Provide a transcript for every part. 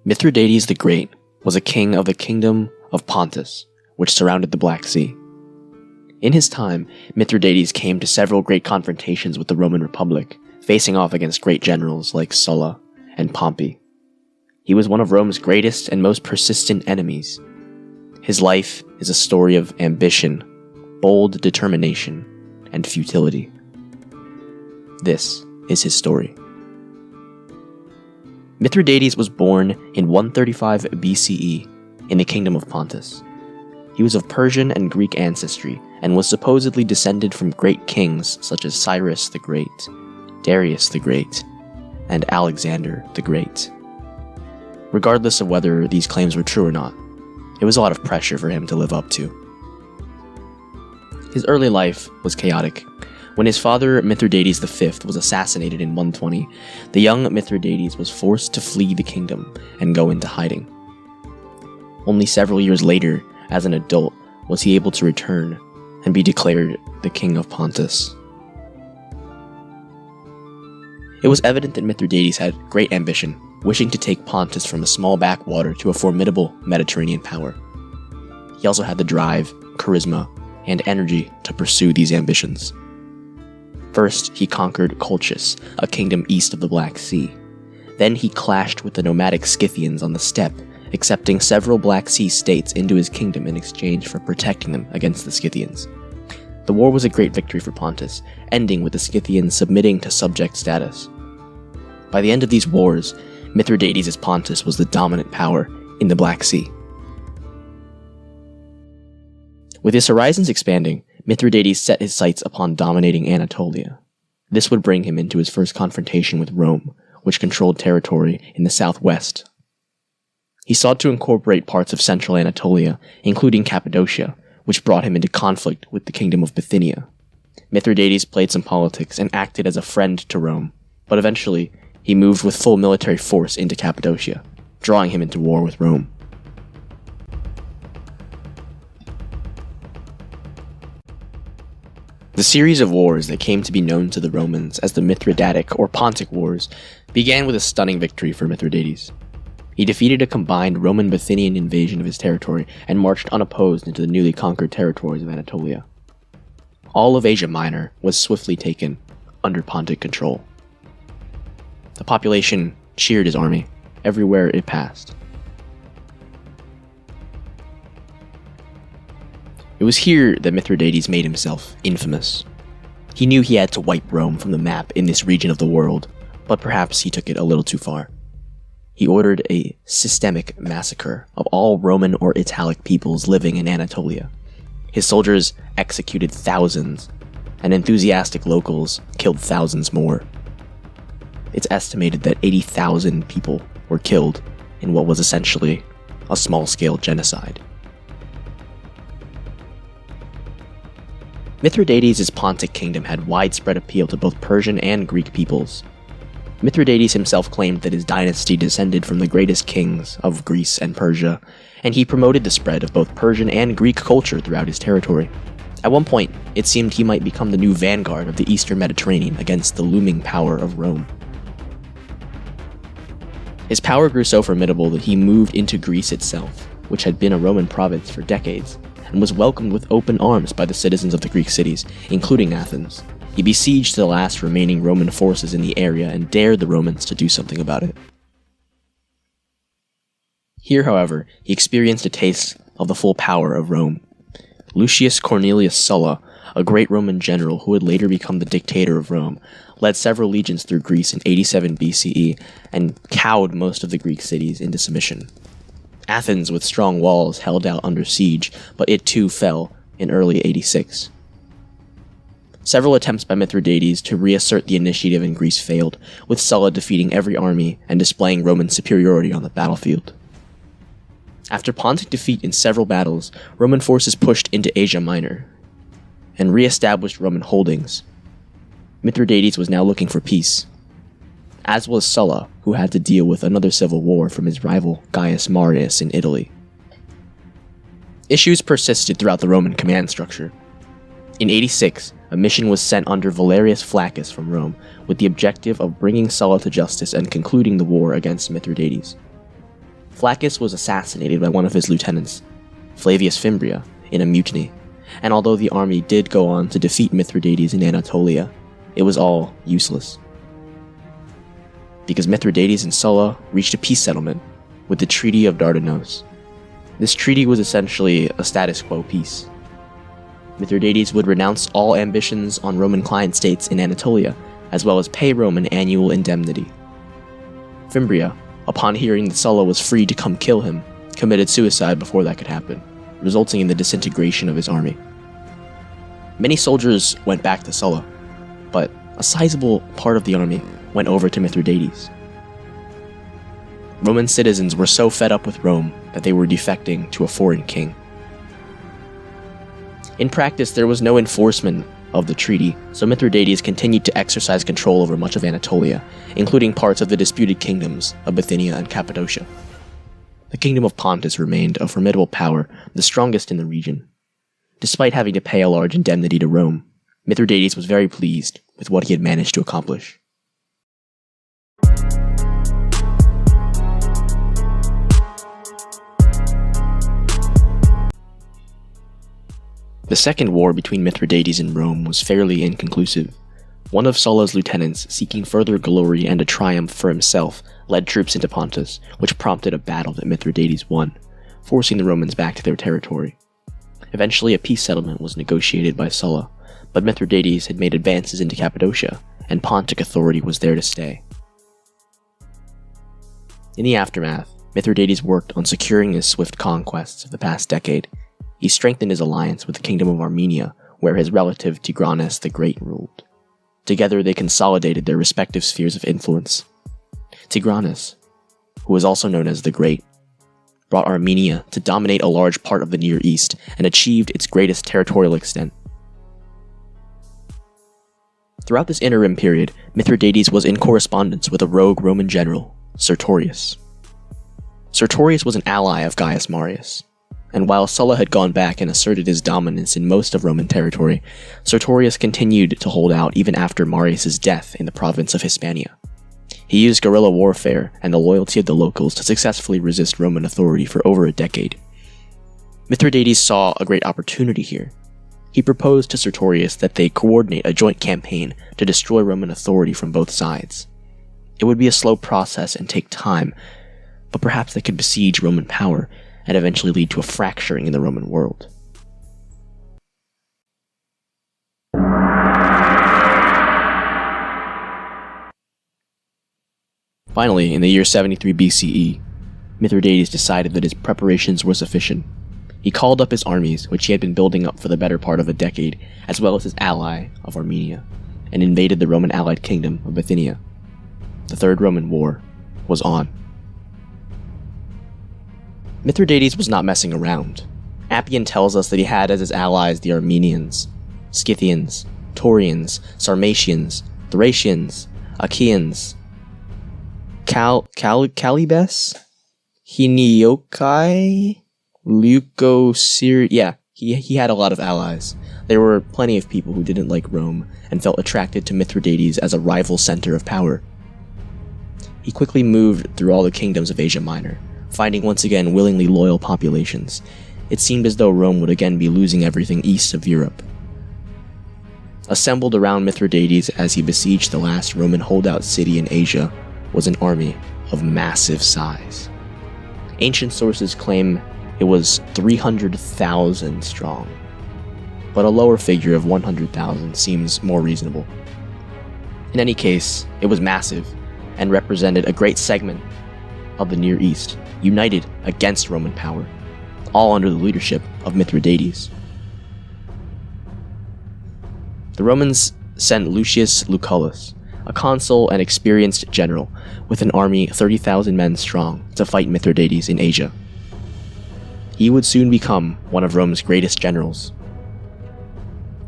Mithridates the Great was a king of the kingdom of Pontus, which surrounded the Black Sea. In his time, Mithridates came to several great confrontations with the Roman Republic, facing off against great generals like Sulla and Pompey. He was one of Rome's greatest and most persistent enemies. His life is a story of ambition, bold determination, and futility. This is his story. Mithridates was born in 135 BCE in the kingdom of Pontus. He was of Persian and Greek ancestry and was supposedly descended from great kings such as Cyrus the Great, Darius the Great, and Alexander the Great. Regardless of whether these claims were true or not, it was a lot of pressure for him to live up to. His early life was chaotic. When his father, Mithridates V, was assassinated in 120, the young Mithridates was forced to flee the kingdom and go into hiding. Only several years later, as an adult, was he able to return and be declared the king of Pontus. It was evident that Mithridates had great ambition, wishing to take Pontus from a small backwater to a formidable Mediterranean power. He also had the drive, charisma, and energy to pursue these ambitions. First, he conquered Colchis, a kingdom east of the Black Sea. Then he clashed with the nomadic Scythians on the steppe, accepting several Black Sea states into his kingdom in exchange for protecting them against the Scythians. The war was a great victory for Pontus, ending with the Scythians submitting to subject status. By the end of these wars, Mithridates' Pontus was the dominant power in the Black Sea. With his horizons expanding, Mithridates set his sights upon dominating Anatolia. This would bring him into his first confrontation with Rome, which controlled territory in the southwest. He sought to incorporate parts of central Anatolia, including Cappadocia, which brought him into conflict with the kingdom of Bithynia. Mithridates played some politics and acted as a friend to Rome, but eventually he moved with full military force into Cappadocia, drawing him into war with Rome. The series of wars that came to be known to the Romans as the Mithridatic or Pontic Wars began with a stunning victory for Mithridates. He defeated a combined Roman-Bithynian invasion of his territory and marched unopposed into the newly conquered territories of Anatolia. All of Asia Minor was swiftly taken under Pontic control. The population cheered his army everywhere it passed. It was here that Mithridates made himself infamous. He knew he had to wipe Rome from the map in this region of the world, but perhaps he took it a little too far. He ordered a systemic massacre of all Roman or Italic peoples living in Anatolia. His soldiers executed thousands, and enthusiastic locals killed thousands more. It's estimated that 80,000 people were killed in what was essentially a small-scale genocide. Mithridates' Pontic kingdom had widespread appeal to both Persian and Greek peoples. Mithridates himself claimed that his dynasty descended from the greatest kings of Greece and Persia, and he promoted the spread of both Persian and Greek culture throughout his territory. At one point, it seemed he might become the new vanguard of the Eastern Mediterranean against the looming power of Rome. His power grew so formidable that he moved into Greece itself, which had been a Roman province for decades, and was welcomed with open arms by the citizens of the Greek cities, including Athens. He besieged the last remaining Roman forces in the area and dared the Romans to do something about it. Here, however, he experienced a taste of the full power of Rome. Lucius Cornelius Sulla, a great Roman general who would later become the dictator of Rome, led several legions through Greece in 87 BCE and cowed most of the Greek cities into submission. Athens, with strong walls, held out under siege, but it too fell in early 86. Several attempts by Mithridates to reassert the initiative in Greece failed, with Sulla defeating every army and displaying Roman superiority on the battlefield. After Pontic defeat in several battles, Roman forces pushed into Asia Minor and re-established Roman holdings. Mithridates was now looking for peace, as was Sulla, who had to deal with another civil war from his rival Gaius Marius in Italy. Issues persisted throughout the Roman command structure. In 86, a mission was sent under Valerius Flaccus from Rome, with the objective of bringing Sulla to justice and concluding the war against Mithridates. Flaccus was assassinated by one of his lieutenants, Flavius Fimbria, in a mutiny, and although the army did go on to defeat Mithridates in Anatolia, it was all useless. Because Mithridates and Sulla reached a peace settlement with the Treaty of Dardanos. This treaty was essentially a status quo peace. Mithridates would renounce all ambitions on Roman client states in Anatolia, as well as pay Rome an annual indemnity. Fimbria, upon hearing that Sulla was free to come kill him, committed suicide before that could happen, resulting in the disintegration of his army. Many soldiers went back to Sulla, but a sizable part of the army went over to Mithridates. Roman citizens were so fed up with Rome that they were defecting to a foreign king. In practice, there was no enforcement of the treaty, so Mithridates continued to exercise control over much of Anatolia, including parts of the disputed kingdoms of Bithynia and Cappadocia. The kingdom of Pontus remained a formidable power, the strongest in the region. Despite having to pay a large indemnity to Rome, Mithridates was very pleased with what he had managed to accomplish. The second war between Mithridates and Rome was fairly inconclusive. One of Sulla's lieutenants, seeking further glory and a triumph for himself, led troops into Pontus, which prompted a battle that Mithridates won, forcing the Romans back to their territory. Eventually a peace settlement was negotiated by Sulla, but Mithridates had made advances into Cappadocia, and Pontic authority was there to stay. In the aftermath, Mithridates worked on securing his swift conquests of the past decade. He strengthened his alliance with the kingdom of Armenia, where his relative Mithridates the Great ruled. Together they consolidated their respective spheres of influence. Mithridates, who was also known as the Great, brought Armenia to dominate a large part of the Near East and achieved its greatest territorial extent. Throughout this interim period, Mithridates was in correspondence with a rogue Roman general, Sartorius. Sartorius was an ally of Gaius Marius, and while Sulla had gone back and asserted his dominance in most of Roman territory, Sartorius continued to hold out even after Marius' death in the province of Hispania. He used guerrilla warfare and the loyalty of the locals to successfully resist Roman authority for over a decade. Mithridates saw a great opportunity here. He proposed to Sartorius that they coordinate a joint campaign to destroy Roman authority from both sides. It would be a slow process and take time, but perhaps they could besiege Roman power and eventually lead to a fracturing in the Roman world. Finally, in the year 73 BCE, Mithridates decided that his preparations were sufficient. He called up his armies, which he had been building up for the better part of a decade, as well as his ally of Armenia, and invaded the Roman allied kingdom of Bithynia. The Third Roman War was on. Mithridates was not messing around. Appian tells us that he had as his allies the Armenians, Scythians, Taurians, Sarmatians, Thracians, Achaeans, Calibes, Heniokai, Leucosyria. Yeah, he had a lot of allies. There were plenty of people who didn't like Rome and felt attracted to Mithridates as a rival center of power. He quickly moved through all the kingdoms of Asia Minor, finding once again willingly loyal populations. It seemed as though Rome would again be losing everything east of Europe. Assembled around Mithridates as he besieged the last Roman holdout city in Asia was an army of massive size. Ancient sources claim it was 300,000 strong, but a lower figure of 100,000 seems more reasonable. In any case, it was massive and represented a great segment of the Near East, united against Roman power, all under the leadership of Mithridates. The Romans sent Lucius Lucullus, a consul and experienced general, with an army 30,000 men strong to fight Mithridates in Asia. He would soon become one of Rome's greatest generals.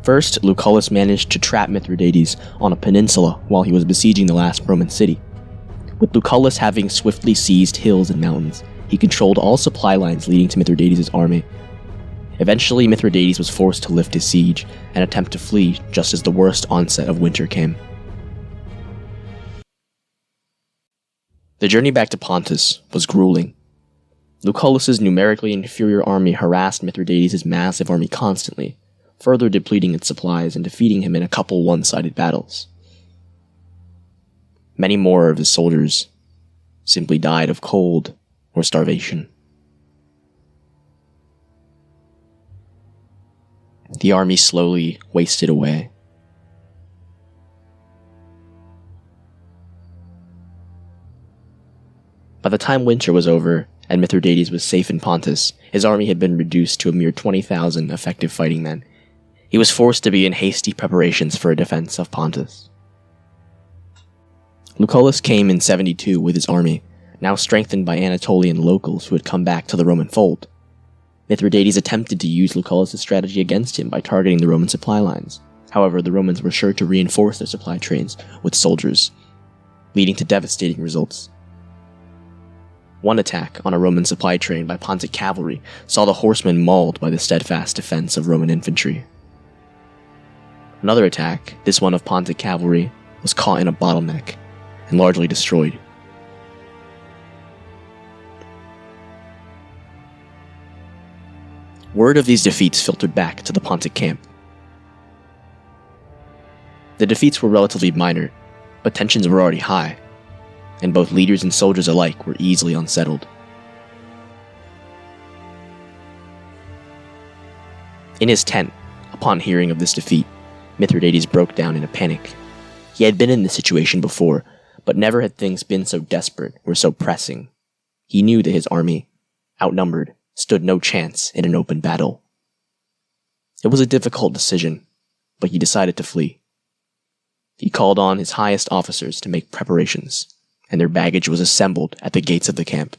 First, Lucullus managed to trap Mithridates on a peninsula while he was besieging the last Roman city. With Lucullus having swiftly seized hills and mountains, he controlled all supply lines leading to Mithridates' army. Eventually, Mithridates was forced to lift his siege and attempt to flee just as the worst onset of winter came. The journey back to Pontus was grueling. Lucullus's numerically inferior army harassed Mithridates' massive army constantly, further depleting its supplies and defeating him in a couple one-sided battles. Many more of his soldiers simply died of cold or starvation. The army slowly wasted away. By the time winter was over and Mithridates was safe in Pontus, his army had been reduced to a mere 20,000 effective fighting men. He was forced to begin hasty preparations for a defense of Pontus. Lucullus came in 72 with his army, now strengthened by Anatolian locals who had come back to the Roman fold. Mithridates attempted to use Lucullus's strategy against him by targeting the Roman supply lines. However, the Romans were sure to reinforce their supply trains with soldiers, leading to devastating results. One attack on a Roman supply train by Pontic cavalry saw the horsemen mauled by the steadfast defense of Roman infantry. Another attack, this one of Pontic cavalry, was caught in a bottleneck and largely destroyed. Word of these defeats filtered back to the Pontic camp. The defeats were relatively minor, but tensions were already high, and both leaders and soldiers alike were easily unsettled. In his tent, upon hearing of this defeat, Mithridates broke down in a panic. He had been in this situation before, but never had things been so desperate or so pressing. He knew that his army, outnumbered, stood no chance in an open battle. It was a difficult decision, but he decided to flee. He called on his highest officers to make preparations, and their baggage was assembled at the gates of the camp.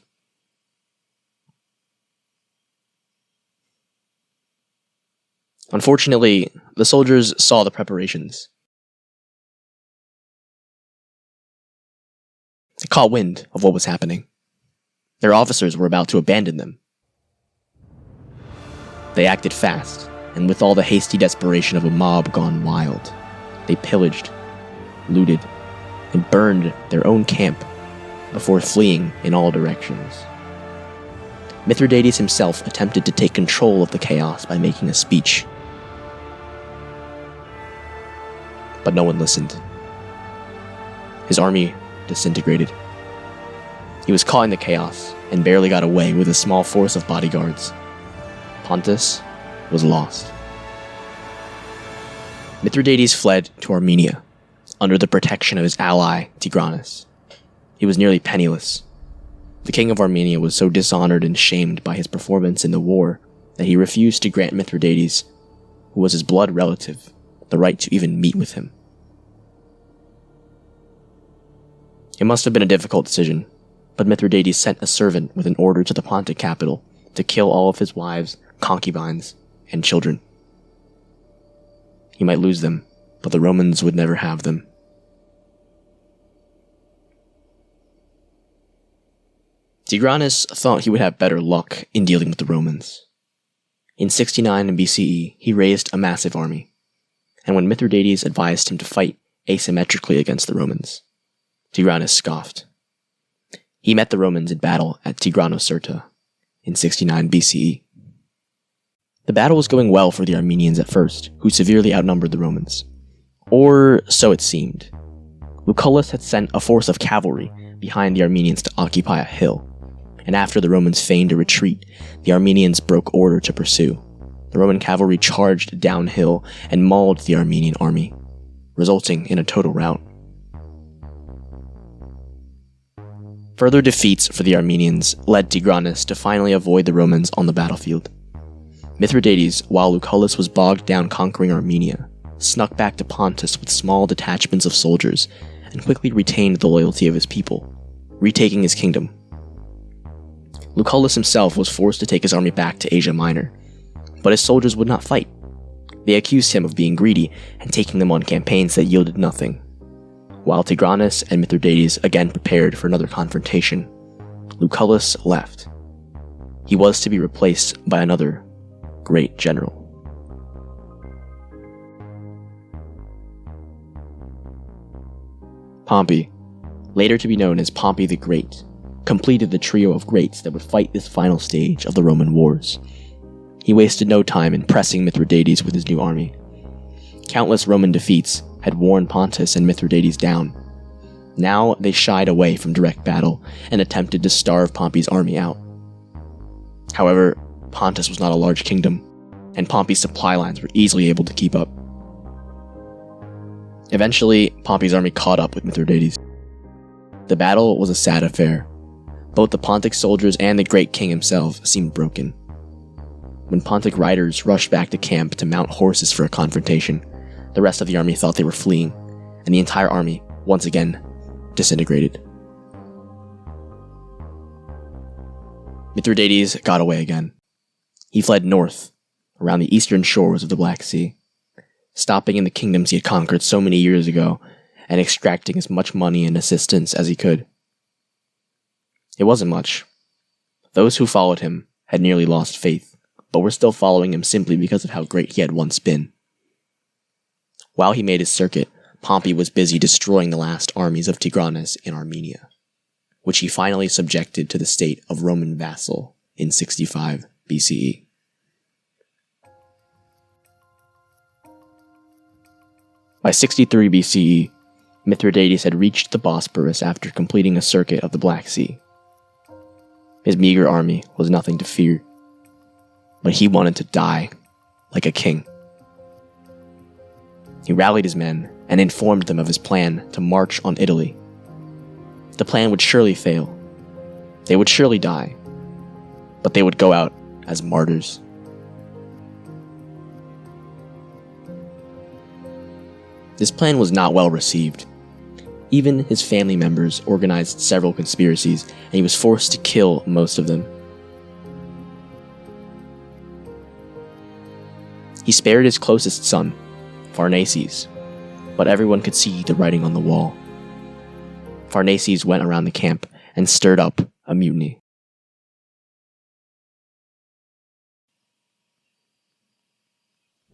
Unfortunately, the soldiers saw the preparations. They caught wind of what was happening. Their officers were about to abandon them. They acted fast, and with all the hasty desperation of a mob gone wild, they pillaged, looted, and burned their own camp before fleeing in all directions. Mithridates himself attempted to take control of the chaos by making a speech, but no one listened. His army disintegrated. He was caught in the chaos and barely got away with a small force of bodyguards. Pontus was lost. Mithridates fled to Armenia, under the protection of his ally, Tigranes. He was nearly penniless. The king of Armenia was so dishonored and shamed by his performance in the war that he refused to grant Mithridates, who was his blood relative, the right to even meet with him. It must have been a difficult decision, but Mithridates sent a servant with an order to the Pontic capital to kill all of his wives, concubines, and children. He might lose them, but the Romans would never have them. Tigranes thought he would have better luck in dealing with the Romans. In 69 BCE, he raised a massive army, and when Mithridates advised him to fight asymmetrically against the Romans, Tigranes scoffed. He met the Romans in battle at Tigranocerta in 69 BCE. The battle was going well for the Armenians at first, who severely outnumbered the Romans. Or so it seemed. Lucullus had sent a force of cavalry behind the Armenians to occupy a hill, and after the Romans feigned a retreat, the Armenians broke order to pursue. The Roman cavalry charged downhill and mauled the Armenian army, resulting in a total rout. Further defeats for the Armenians led Tigranes to finally avoid the Romans on the battlefield. Mithridates, while Lucullus was bogged down conquering Armenia, snuck back to Pontus with small detachments of soldiers and quickly retained the loyalty of his people, retaking his kingdom. Lucullus himself was forced to take his army back to Asia Minor, but his soldiers would not fight. They accused him of being greedy and taking them on campaigns that yielded nothing. While Tigranes and Mithridates again prepared for another confrontation, Lucullus left. He was to be replaced by another great general. Pompey, later to be known as Pompey the Great, completed the trio of greats that would fight this final stage of the Roman wars. He wasted no time in pressing Mithridates with his new army. Countless Roman defeats had worn Pontus and Mithridates down. Now they shied away from direct battle and attempted to starve Pompey's army out. However, Pontus was not a large kingdom, and Pompey's supply lines were easily able to keep up. Eventually, Pompey's army caught up with Mithridates. The battle was a sad affair. Both the Pontic soldiers and the great king himself seemed broken. When Pontic riders rushed back to camp to mount horses for a confrontation, the rest of the army thought they were fleeing, and the entire army, once again, disintegrated. Mithridates got away again. He fled north, around the eastern shores of the Black Sea, stopping in the kingdoms he had conquered so many years ago and extracting as much money and assistance as he could. It wasn't much. Those who followed him had nearly lost faith, but were still following him simply because of how great he had once been. While he made his circuit, Pompey was busy destroying the last armies of Tigranes in Armenia, which he finally subjected to the state of Roman vassal in 65 BCE. By 63 BCE, Mithridates had reached the Bosporus after completing a circuit of the Black Sea. His meager army was nothing to fear, but he wanted to die like a king. He rallied his men and informed them of his plan to march on Italy. The plan would surely fail. They would surely die, but they would go out as martyrs. This plan was not well received. Even his family members organized several conspiracies, and he was forced to kill most of them. He spared his closest son, Pharnaces, but everyone could see the writing on the wall. Pharnaces went around the camp and stirred up a mutiny.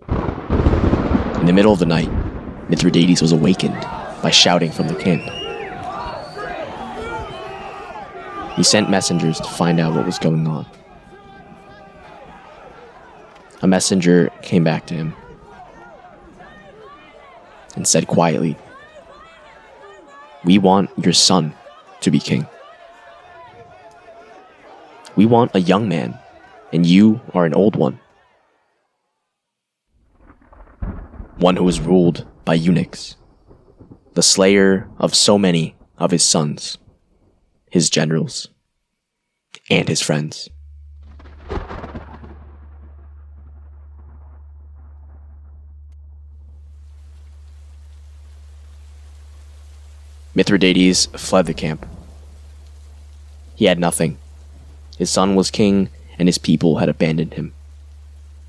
In the middle of the night, Mithridates was awakened by shouting from the camp. He sent messengers to find out what was going on. A messenger came back to him and said quietly, "We want your son to be king. We want a young man, and you are an old one. One who is ruled by eunuchs, the slayer of so many of his sons, his generals, and his friends." Mithridates fled the camp. He had nothing. His son was king, and his people had abandoned him.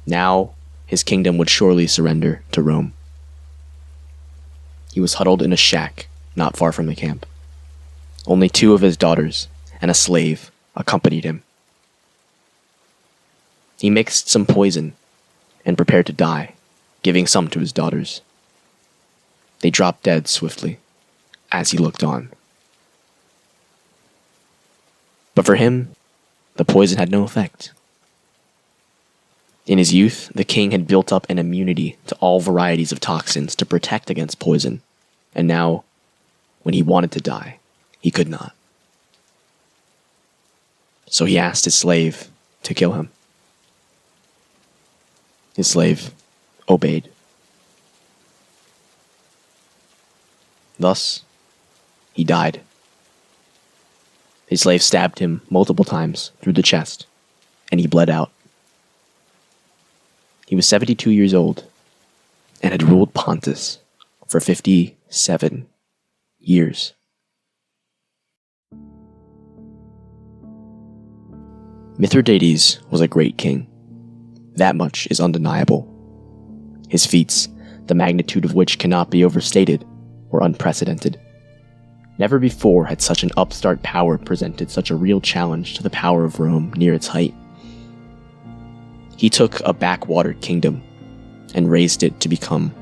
Now, his kingdom would surely surrender to Rome. He was huddled in a shack not far from the camp. Only 2 of his daughters and a slave accompanied him. He mixed some poison and prepared to die, giving some to his daughters. They dropped dead swiftly as he looked on. But for him, the poison had no effect. In his youth, the king had built up an immunity to all varieties of toxins to protect against poison, and now, when he wanted to die, he could not. So he asked his slave to kill him. His slave obeyed. Thus, he died. His slave stabbed him multiple times through the chest, and he bled out. He was 72 years old and had ruled Pontus for 57 years. Mithridates was a great king. That much is undeniable. His feats, the magnitude of which cannot be overstated, were unprecedented. Never before had such an upstart power presented such a real challenge to the power of Rome near its height. He took a backwater kingdom and raised it to become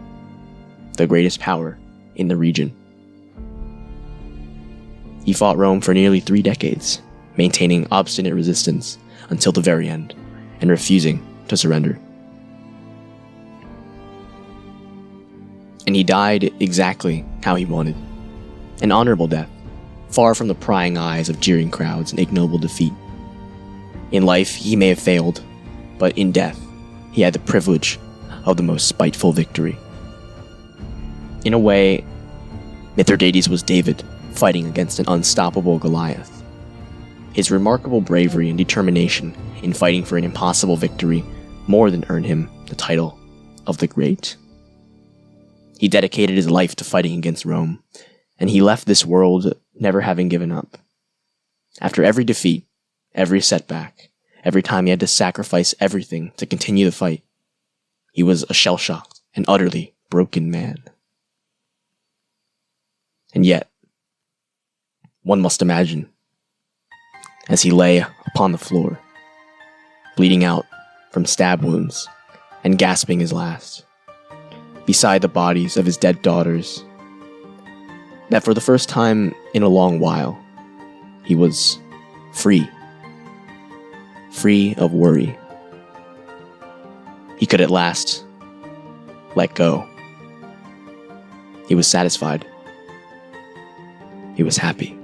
the greatest power in the region. He fought Rome for nearly 3 decades maintaining obstinate resistance until the very end, and refusing to surrender. And he died exactly how he wanted. An honorable death, far from the prying eyes of jeering crowds and ignoble defeat. In life, he may have failed, but in death, he had the privilege of the most spiteful victory. In a way, Mithridates was David fighting against an unstoppable Goliath. His remarkable bravery and determination in fighting for an impossible victory more than earned him the title of the Great. He dedicated his life to fighting against Rome, and he left this world never having given up. After every defeat, every setback, every time he had to sacrifice everything to continue the fight, he was a shell-shocked and utterly broken man. And yet, one must imagine, as he lay upon the floor, bleeding out from stab wounds and gasping his last, beside the bodies of his dead daughters, that for the first time in a long while, he was free. Free of worry. He could at last let go. He was satisfied. He was happy.